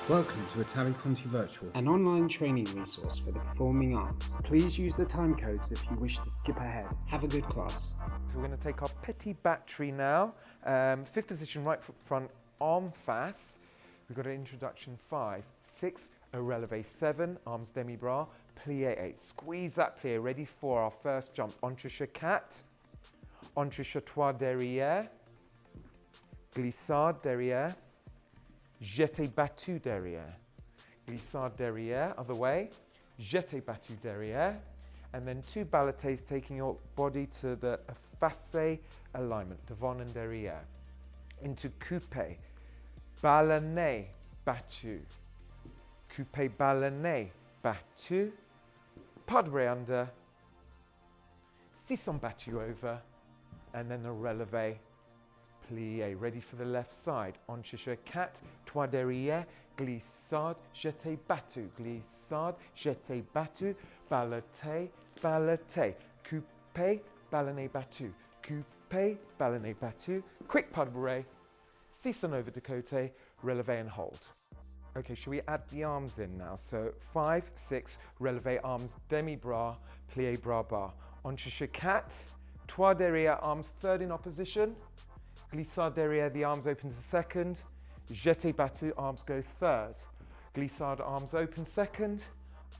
Welcome to Italia Conti Virtual, an online training resource for the performing arts. Please use the time codes if you wish to skip ahead. Have a good class. So we're going to take our Petit Batterie now. Fifth position, right foot front, arm face. We've got an introduction 5, 6, a releve 7, arms demi-bras, plie 8. Squeeze that plie, ready for our first jump. Entrechat 4, entrechat derrière, glissade derrière, jeté battu derrière, glissade derrière, other way, jeté battu derrière, and then 2 ballets taking your body to the face alignment, devant and derrière, into coupé, balané, battu, coupé, balané, battu, pas de bras under, 600 battu over, and then a releve, plié, ready for the left side. Entrechat 4, 3 derrière, glissade, jeté battu, glissade, jeté battu, balaté, balaté, coupé, balané battu, coupé, balané battu, quick pas de bras, 600 over de côté, releve and hold. Okay, shall we add the arms in now? So 5, 6, releve arms demi-bras, plié bras barre. Entrechat 4, 3 derrière, arms third in opposition. Glissade derrière, the arms open to second. Jeté battu, arms go third. Glissade, arms open second.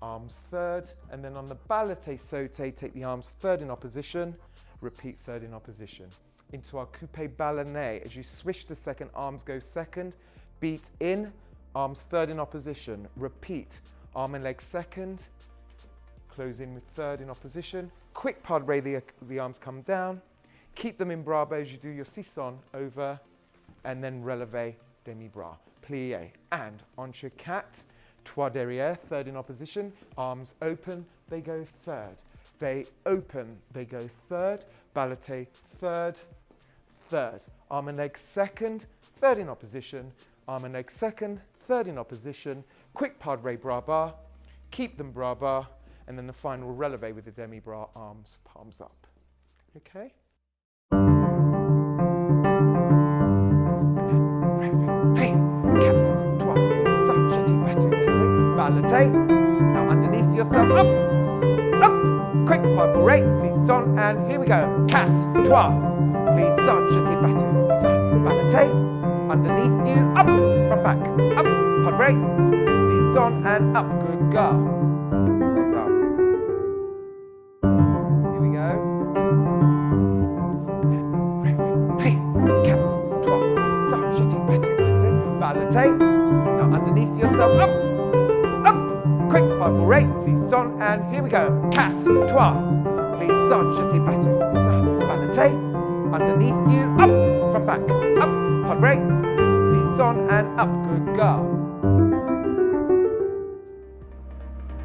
Arms third. And then on the ballete sauté, take the arms third in opposition. Repeat third in opposition. Into our coupé balané. As you swish to second, arms go second. Beat in, arms third in opposition. Repeat, arm and leg second. Close in with third in opposition. Quick pas de bras, the arms come down. Keep them in bras as you do your 600 over, and then releve demi-bras, plié, and entrechat 4 derrière, third in opposition, arms open, they go third. They open, they go third, ballete third, third. Arm and leg second, third in opposition, arm and leg second, third in opposition, quick pas de bras, bras barre, keep them bras barre, and then the final releve with the demi-bras, arms, palms up. Okay? Now underneath yourself, up, quick pas de bras, 600, and here we go. 4, 3, glissade, jeté battu, ballete, underneath you, up, from back, up, pas de bras, 600, and up, good girl. Well done. Here we go. 4, 3, glissade, jeté battu, ballete, now underneath yourself, up, quick pas de bras, 600, and here we go. 4, 3, glissade, jeté battu, ballete, underneath you, up, from back, up, pas de bras, 600, and up, good girl.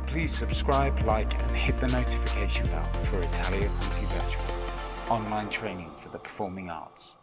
Please subscribe, like, and hit the notification bell for Italia Conti Virtual, online training for the performing arts.